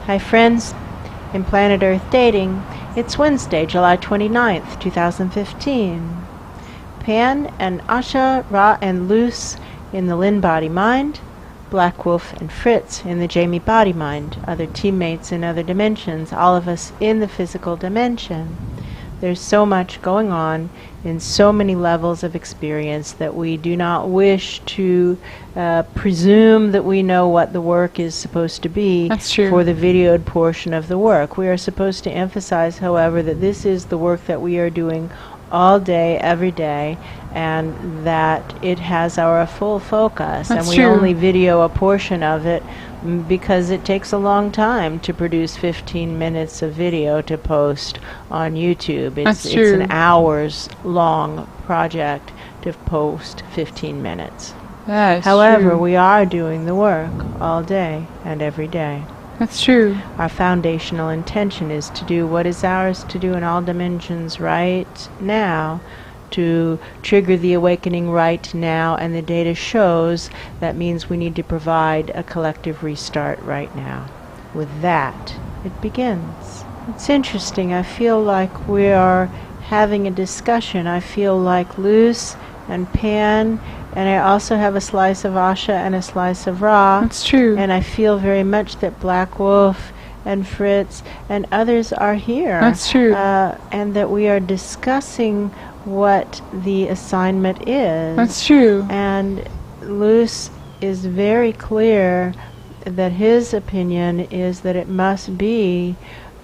Hi friends, in Planet Earth Dating, it's Wednesday, July 29th, 2015. Pan and Asha, Ra and Luce in the Lynn-Body-Mind, Black Wolf and Fritz in the Jamie-Body-Mind, other teammates in other dimensions, all of us in the physical dimension. There's so much going on in so many levels of experience that we do not wish to presume that we know what the work is supposed to be for the videoed portion of the work. We are supposed to emphasize, however, that this is the work that we are doing all day, every day, and that it has our full focus. And we only video a portion of it because it takes a long time to produce 15 minutes of video to post on YouTube. It's an hours-long project to post 15 minutes. However, we are doing the work all day and every day. That's true. Our foundational intention is to do what is ours to do in all dimensions right now, to trigger the awakening right now, and the data shows that means we need to provide a collective restart right now. With that, it begins. It's interesting. I feel like we are having a discussion. I feel like Luce and Pan, and I also have a slice of Asha and a slice of Ra. That's true. And I feel very much that Black Wolf and Fritz and others are here. That's true. And that we are discussing what the assignment is. That's true. And Luce is very clear that his opinion is that it must be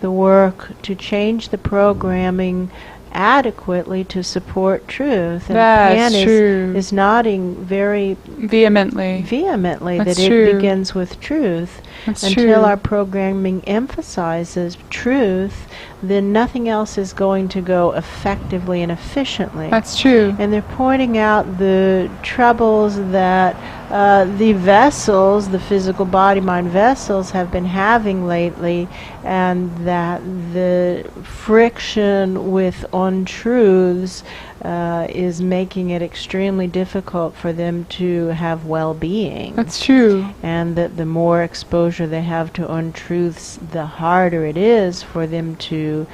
the work to change the programming adequately to support truth. And Pan is nodding very vehemently that it begins with truth. Until our programming emphasizes truth, then nothing else is going to go effectively and efficiently. That's true. And they're pointing out the troubles that the vessels, the physical body-mind vessels, have been having lately, and that the friction with untruths is making it extremely difficult for them to have well-being. That's true. And that the more exposure they have to untruths, the harder it is for them to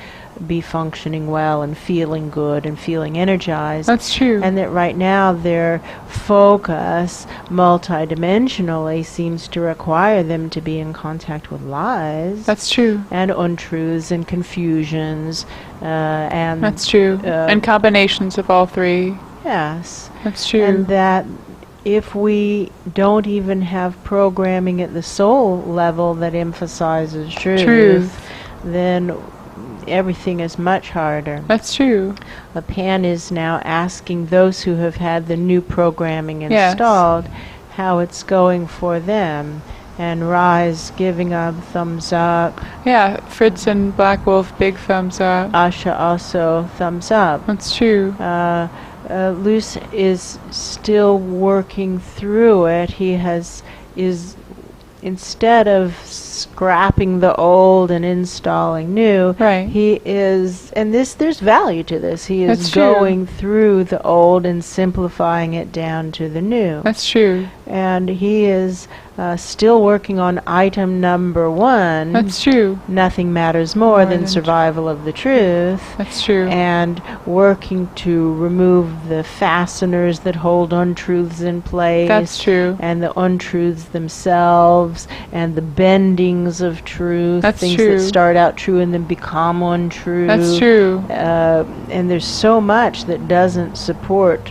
be functioning well and feeling good and feeling energized. That's true. And that right now their focus multidimensionally seems to require them to be in contact with lies. That's true. And untruths and confusions. And that's true. And combinations of all three. Yes. That's true. And that if we don't even have programming at the soul level that emphasizes truth, then everything is much harder. That's true. Pan is now asking those who have had the new programming installed how it's going for them. And Ra is giving a thumbs up. Yeah, Fritz and Black Wolf, big thumbs up. Asha also thumbs up. That's true. Luce is still working through it. He is instead of scrapping the old and installing new, he is, and there's value to this. He is going through the old and simplifying it down to the new. That's true. And he is still working on item number 1. That's true. Nothing matters more than survival of the truth. That's true. And working to remove the fasteners that hold untruths in place. That's true. And the untruths themselves, and the bendings of truth. That's things true. that start out true and then become untrue. That's true. And there's so much that doesn't support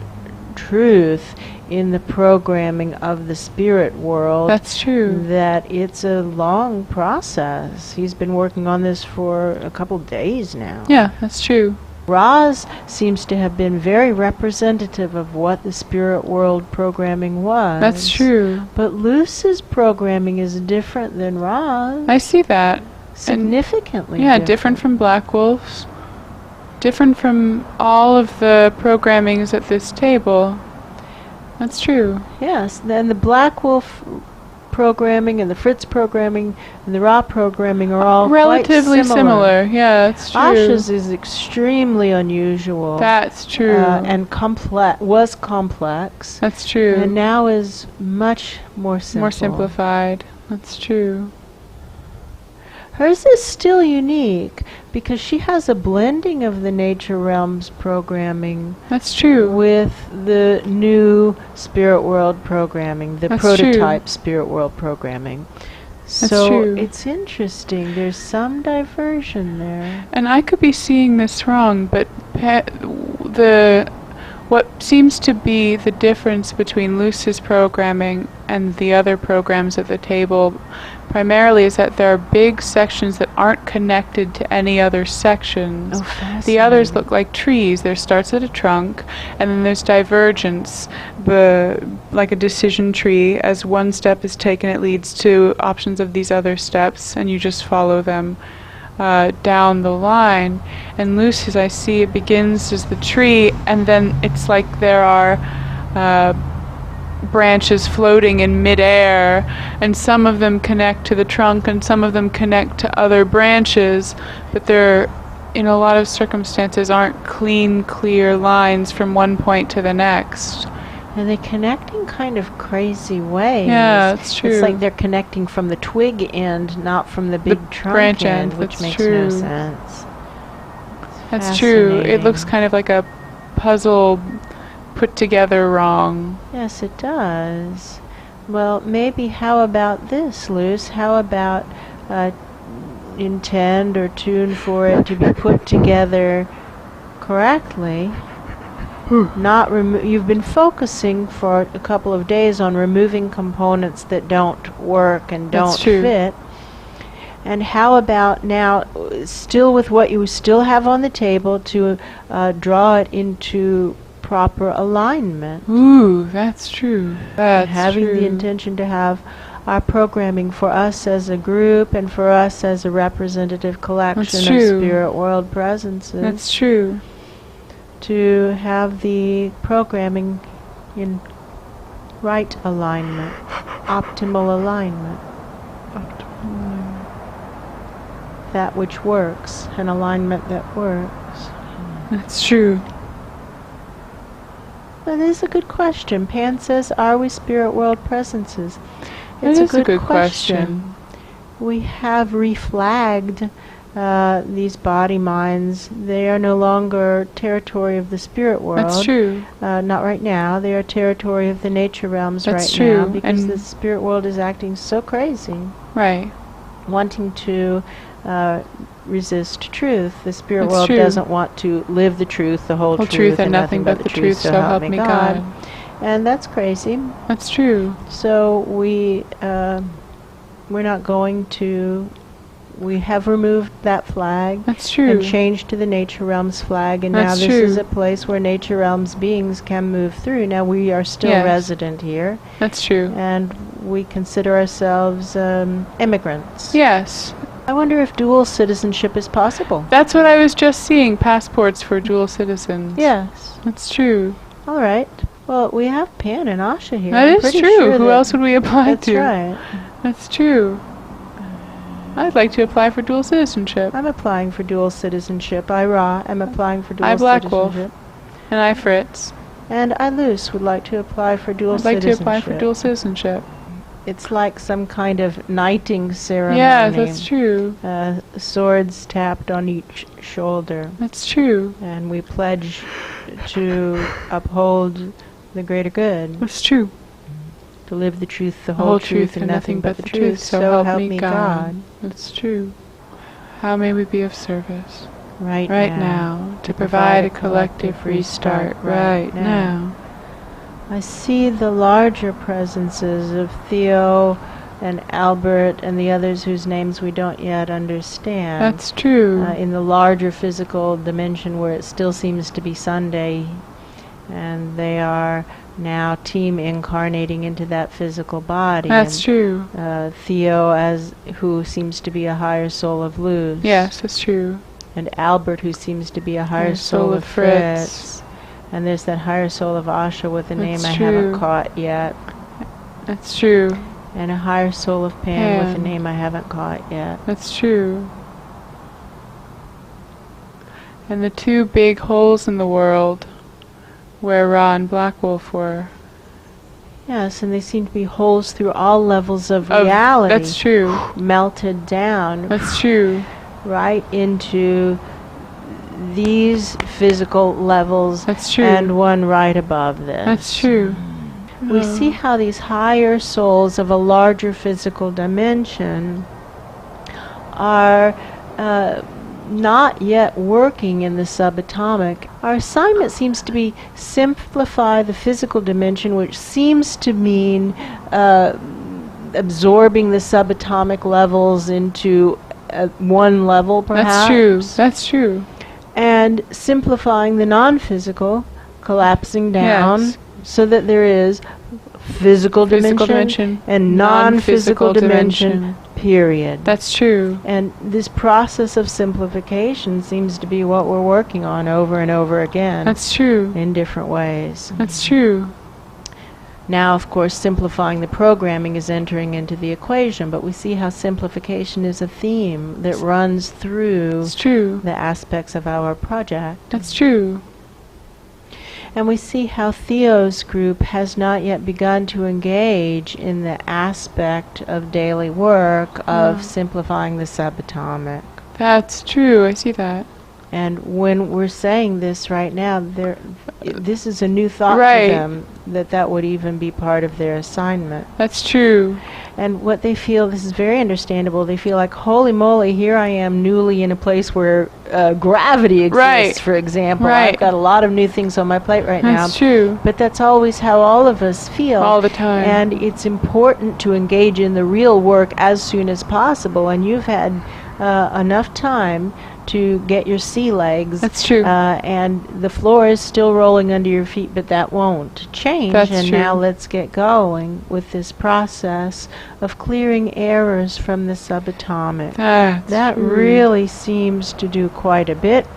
truth in the programming of the spirit world. That's true. That it's a long process. He's been working on this for a couple days now. Yeah, that's true. Ra's seems to have been very representative of what the spirit world programming was. That's true. But Luce's programming is different than Ra's. I see that. Significantly different from Black Wolf's. Different from all of the programmings at this table. That's true. Yes, then the Black Wolf programming and the Fritz programming and the Ra programming are all relatively quite similar. Yeah, that's true. Asha's is extremely unusual. That's true. And was complex. That's true. And now is much more simple. More simplified. That's true. Hers is still unique because she has a blending of the nature realms programming That's true. with the new spirit world programming, the That's prototype true. spirit world programming. That's So true. it's interesting. There's some diversion there. And I could be seeing this wrong, but what seems to be the difference between Luce's programming and the other programs at the table primarily is that there are big sections that aren't connected to any other sections. Oh, The others look like trees. There starts at a trunk, and then there's divergence, like a decision tree. As one step is taken, it leads to options of these other steps, and you just follow them down the line. And Luce, as I see, it begins as the tree, and then it's like there are branches floating in midair, and some of them connect to the trunk and some of them connect to other branches, but they're, in a lot of circumstances, aren't clean, clear lines from one point to the next. And they connect in kind of crazy ways. Yeah, that's true. It's like they're connecting from the twig end, not from the big trunk branch end, end, which that's makes true. no sense. That's true. It looks Fascinating. kind of like a puzzle put together wrong. Yes, it does. Well, maybe how about this, Luce? How about intend or tune for it to be put together correctly? Not you've been focusing for a couple of days on removing components that don't work and don't That's true. fit. And how about now, still with what you still have on the table, to draw it into proper alignment? Ooh, that's true. That's Having true. the intention to have our programming for us as a group and for us as a representative collection That's of true. spirit world presences, That's true. to have the programming in right alignment, optimal alignment. That which works, an alignment that works. That's true. That is a good question. Pan says, are we spirit world presences? That It's is a good question. We have reflagged these body minds. They are no longer territory of the spirit world. That's true. Not right now. They are territory of the nature realms That's right true. now because And the spirit world is acting so crazy, Right. wanting to resist truth. The spirit That's world true. doesn't want to live the truth, the whole truth, and nothing but the truth, so help me God. And that's crazy. That's true. So we're not going to. We have removed that flag That's true. and changed to the nature realms flag, and now That's this is true. a place where nature realms beings can move through. Now we are still Yes. resident here, That's true. and we consider ourselves immigrants. Yes. I wonder if dual citizenship is possible. That's what I was just seeing, passports for dual citizens. Yes. That's true. All right. Well, we have Pan and Asha here. That I'm is pretty true. sure Who that else would we apply That's to? right. That's true. I'd like to apply for dual citizenship. I'm applying for dual citizenship. I, Ra, am applying for dual I, Black Wolf. citizenship. And I, Fritz. And I, Luce, would like to apply for dual I'd like to citizenship. apply for dual citizenship. It's like some kind of knighting ceremony. Yeah, that's true. Swords tapped on each shoulder. That's true. And we pledge to uphold the greater good, That's true. to live the truth, the whole truth, and nothing but the truth. So help me God. That's true. How may we be of service? Right now, to provide a collective restart right now. I see the larger presences of Theo and Albert and the others whose names we don't yet understand. That's true. In the larger physical dimension where it still seems to be Sunday, and they are now team incarnating into that physical body. That's and, true. Theo, who seems to be a higher soul of Luce. Yes, that's true. And Albert, who seems to be a higher soul of Fritz. And there's that higher soul of Asha with a name I haven't true. caught yet. That's true. And a higher soul of Pan with a name I haven't caught yet. That's true. And the two big holes in the world where Ra and Black Wolf were. Yes, and they seem to be holes through all levels of reality. That's true. Melted down. That's true. Right into these physical levels. That's true. And one right above this. That's true. We see how these higher souls of a larger physical dimension are not yet working in the subatomic. Our assignment seems to be simplify the physical dimension, which seems to mean absorbing the subatomic levels into one level, perhaps. That's true. That's true. And simplifying the non-physical, collapsing down, yes. so that there is physical dimension and non-physical dimension, period. That's true. And this process of simplification seems to be what we're working on over and over again. That's true. In different ways. That's true. Now, of course, simplifying the programming is entering into the equation, but we see how simplification is a theme that runs through the aspects of our project. That's true. And we see how Theo's group has not yet begun to engage in the aspect of daily work of simplifying the subatomic. That's true. I see that. And when we're saying this right now, this is a new thought to them, that would even be part of their assignment. That's true. And what they feel, this is very understandable, they feel like, holy moly, here I am newly in a place where gravity exists, for example. I've got a lot of new things on my plate right now. That's true. But that's always how all of us feel. All the time. And it's important to engage in the real work as soon as possible. And you've had enough time to get your sea legs. That's true. And the floor is still rolling under your feet, but that won't change. That's and true. now let's get going with this process of clearing errors from the subatomic. That really seems to do quite a bit.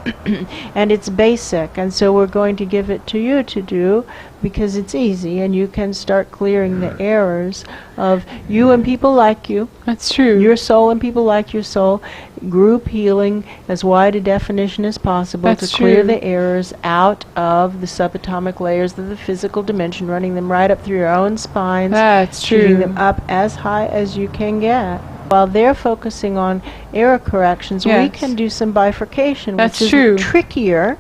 And it's basic, and so we're going to give it to you to do because it's easy, and you can start clearing the errors of you and people like you. That's true. Your soul and people like your soul. Group healing, as wide a definition as possible. That's to clear true. the errors out of the subatomic layers of the physical dimension, running them right up through your own spines. That's shooting true. them up as high as you can get. While they're focusing on error corrections, we can do some bifurcation, which is trickier,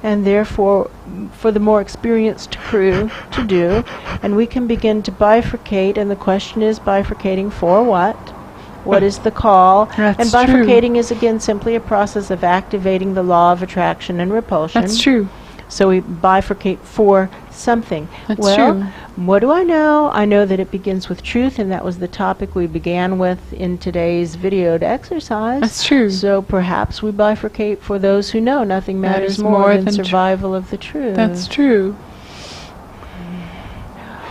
and therefore for the more experienced crew to do. And we can begin to bifurcate, and the question is bifurcating for what? What is the call? That's and bifurcating is again simply a process of activating the law of attraction and repulsion. That's true. So we bifurcate for something. That's true. What do I know? I know that it begins with truth, and that was the topic we began with in today's videoed exercise. That's true. So perhaps we bifurcate for those who know nothing matters more than survival of the truth. That's true.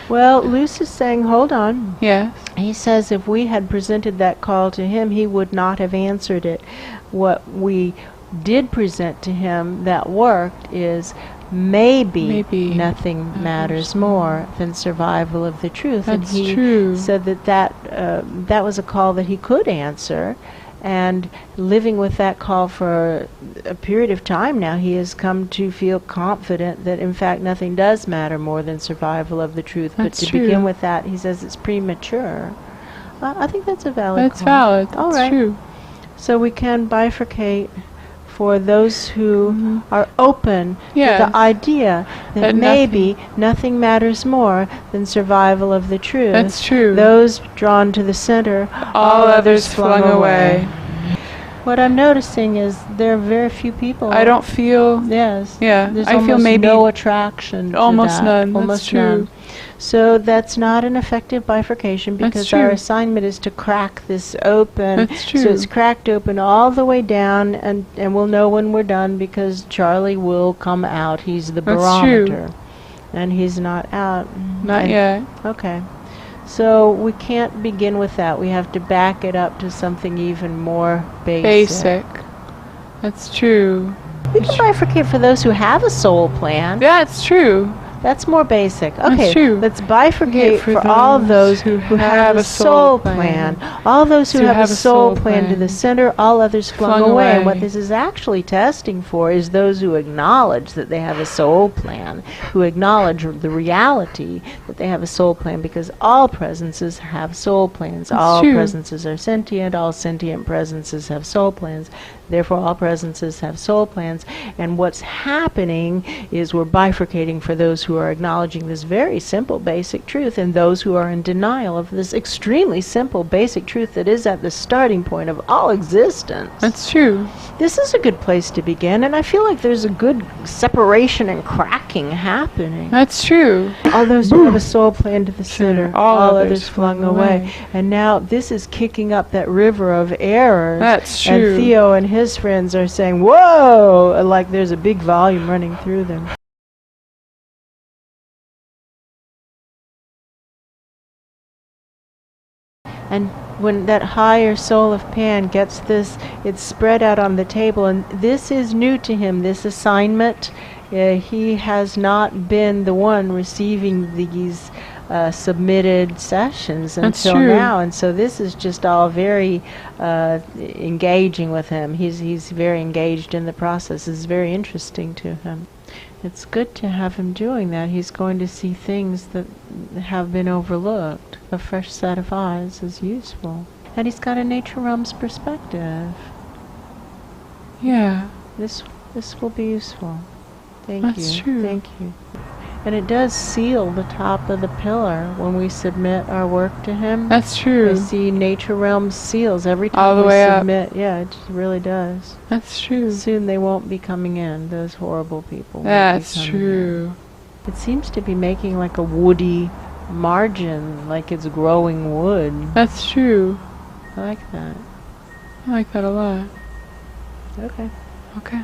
Well, Luce is saying, hold on. Yes. He says if we had presented that call to him, he would not have answered it. What we did present to him that worked is maybe nothing matters more than survival of the truth. That's and he true. said that was a call that he could answer. And living with that call for a period of time now, he has come to feel confident that, in fact, nothing does matter more than survival of the truth. That's but to true. begin with that, he says it's premature. I think that's a valid That's call. valid. That's All right. true. So we can bifurcate for those who are open to the idea that maybe nothing matters more than survival of the truth. That's true. Those drawn to the center, all others flung away. What I'm noticing is there are very few people. I don't feel. Yes. Yeah. There's I feel maybe no attraction. To almost that. none. Almost That's true. none. So that's not an effective bifurcation because our assignment is to crack this open. That's true. So it's cracked open all the way down, and we'll know when we're done because Charlie will come out. He's the barometer. True. And he's not out. Not yet. Okay. So we can't begin with that. We have to back it up to something even more basic. That's true. We can bifurcate for those who have a soul plan. That's true. That's more basic. That's Okay, true. let's bifurcate for all those who have a soul plan. All those who have a soul plan to the center, all others flung away. And what this is actually testing for is those who acknowledge that they have a soul plan, who acknowledge the reality that they have a soul plan, because all presences have soul plans. All presences are sentient. All sentient presences have soul plans. Therefore, all presences have soul plans. And what's happening is we're bifurcating for those who are acknowledging this very simple, basic truth, and those who are in denial of this extremely simple, basic truth that is at the starting point of all existence. That's true. This is a good place to begin, and I feel like there's a good separation and cracking happening. That's true. All those who have a soul plan to the center, all others flung away. And now this is kicking up that river of errors. That's true. And Theo and his friends are saying, whoa, like there's a big volume running through them. And when that higher soul of Pan gets this, it's spread out on the table, and this is new to him, this assignment. He has not been the one receiving these submitted sessions until now, and so this is just all very engaging with him. He's very engaged in the process. It's very interesting to him. It's good to have him doing that. He's going to see things that have been overlooked. A fresh set of eyes is useful. And he's got a nature realms perspective. Yeah. This will be useful. Thank you. That's true. Thank you. And it does seal the top of the pillar when we submit our work to him. That's true. I see nature realms seals every time all the we way submit. up. Yeah, it just really does. That's true. Soon they won't be coming in, those horrible people. That's true. It seems to be making like a woody margin, like it's growing wood. That's true. I like that. I like that a lot. Okay. Okay.